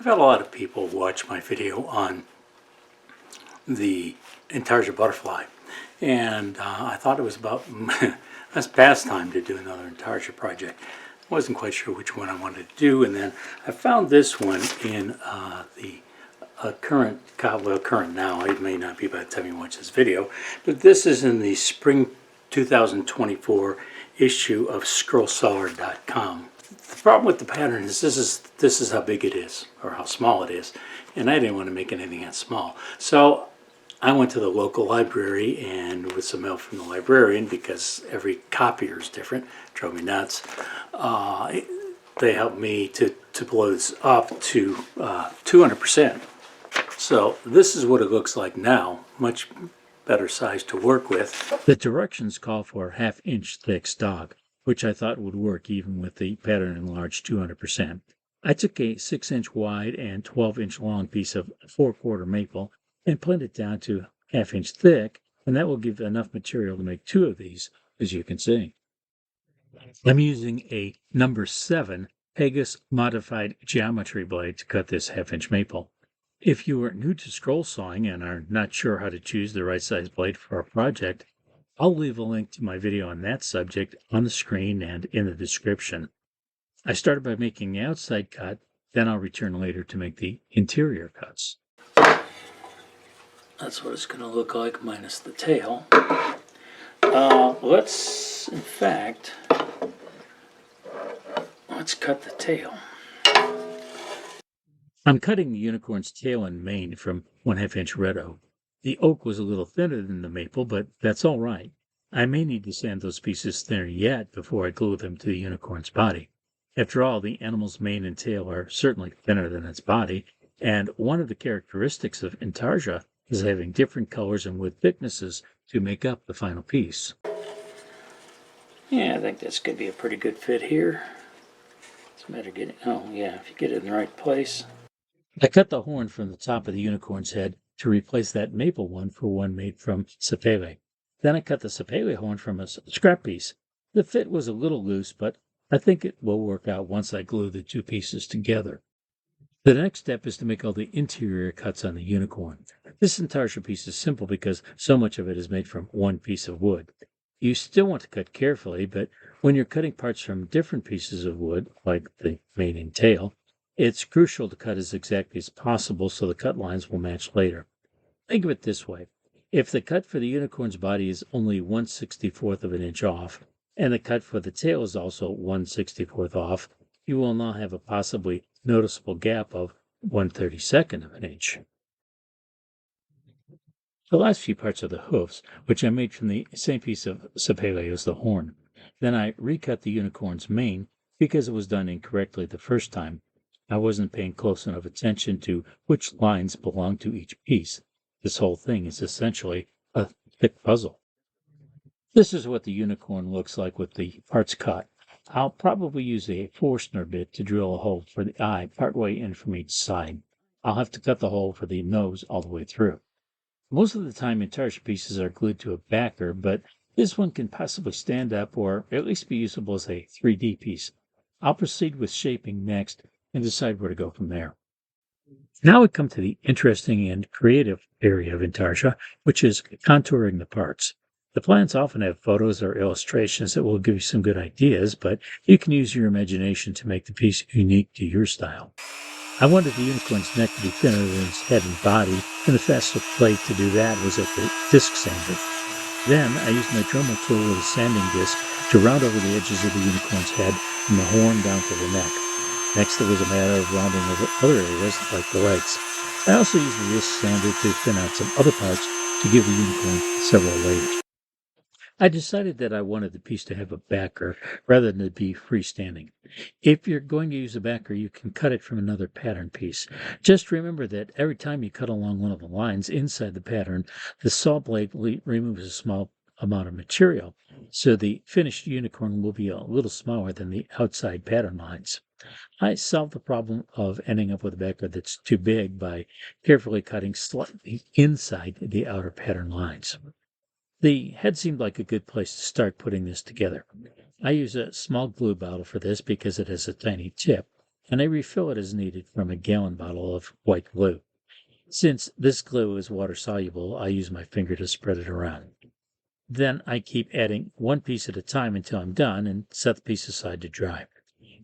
I've had a lot of people watch my video on the Intarsia butterfly, and I thought it was about it's past time to do another Intarsia project. I wasn't quite sure which one I wanted to do, and then I found this one in the current now. It may not be by the time you watch this video, but this is in the spring 2024 issue of scrollsawyer.com. The problem with the pattern is this is how big it is, or how small it is, and I didn't want to make anything that small. So I went to the local library, and with some help from the librarian, because every copier is different, drove me nuts, they helped me to blow this up to 200%. So this is what it looks like now, much better size to work with. The directions call for a 1/2 inch thick stock, which I thought would work even with the pattern enlarged 200%. I took a 6-inch wide and 12-inch long piece of 4/4 maple and planed it down to 1/2 inch thick, and that will give enough material to make 2 of these, as you can see. I'm using a number 7 Pegasus modified geometry blade to cut this 1/2 inch maple. If you are new to scroll sawing and are not sure how to choose the right size blade for a project, I'll leave a link to my video on that subject on the screen and in the description. I started by making the outside cut, then I'll return later to make the interior cuts. That's what it's going to look like minus the tail. Let's cut the tail. I'm cutting the unicorn's tail and mane from 1/2 inch red oak. The oak was a little thinner than the maple, but that's all right. I may need to sand those pieces thinner yet before I glue them to the unicorn's body. After all, the animal's mane and tail are certainly thinner than its body, and one of the characteristics of Intarsia is having different colors and wood thicknesses to make up the final piece. Yeah, I think this could be a pretty good fit here. It's a matter of getting, if you get it in the right place. I cut the horn from the top of the unicorn's head to replace that maple one for one made from sapele. Then I cut the sapele horn from a scrap piece. The fit was a little loose, but I think it will work out once I glue the 2 pieces together. The next step is to make all the interior cuts on the unicorn. This Intarsia piece is simple because so much of it is made from one piece of wood. You still want to cut carefully, but when you're cutting parts from different pieces of wood, like the mane and tail, it's crucial to cut as exactly as possible so the cut lines will match later. Think of it this way. If the cut for the unicorn's body is only 1/64 of an inch off, and the cut for the tail is also 1/64 off, you will now have a possibly noticeable gap of 1/32 of an inch. The last few parts are the hooves, which I made from the same piece of sapele as the horn. Then I recut the unicorn's mane because it was done incorrectly the first time. I wasn't paying close enough attention to which lines belong to each piece. This whole thing is essentially a thick puzzle. This is what the unicorn looks like with the parts cut. I'll probably use a Forstner bit to drill a hole for the eye partway in from each side. I'll have to cut the hole for the nose all the way through. Most of the time Intarsia pieces are glued to a backer, but this one can possibly stand up or at least be usable as a 3D piece. I'll proceed with shaping next and decide where to go from there. Now we come to the interesting and creative area of Intarsia, which is contouring the parts. The plans often have photos or illustrations that will give you some good ideas, but you can use your imagination to make the piece unique to your style. I wanted the unicorn's neck to be thinner than its head and body, and the fastest place to do that was at the disc sander. Then I used my Dremel tool with a sanding disc to round over the edges of the unicorn's head from the horn down to the neck. Next, it was a matter of rounding over other areas like the legs. I also used the disc sander to thin out some other parts to give the unicorn several layers. I decided that I wanted the piece to have a backer rather than to be freestanding. If you're going to use a backer, you can cut it from another pattern piece. Just remember that every time you cut along one of the lines inside the pattern, the saw blade removes a small amount of material, so the finished unicorn will be a little smaller than the outside pattern lines. I solved the problem of ending up with a backer that's too big by carefully cutting slightly inside the outer pattern lines. The head seemed like a good place to start putting this together. I use a small glue bottle for this because it has a tiny tip. and I refill it as needed from a gallon bottle of white glue. Since this glue is water soluble, I use my finger to spread it around. Then I keep adding one piece at a time until I'm done and set the piece aside to dry.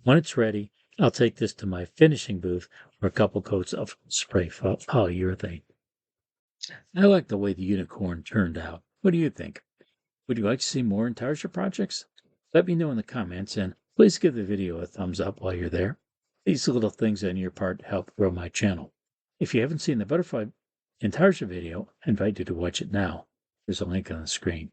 When it's ready, I'll take this to my finishing booth for a couple coats of spray polyurethane. I like the way the unicorn turned out. What do you think? Would you like to see more Intarsia projects? Let me know in the comments, and please give the video a thumbs up while you're there. These little things on your part help grow my channel. If you haven't seen the butterfly Intarsia video, I invite you to watch it now. There's a link on the screen.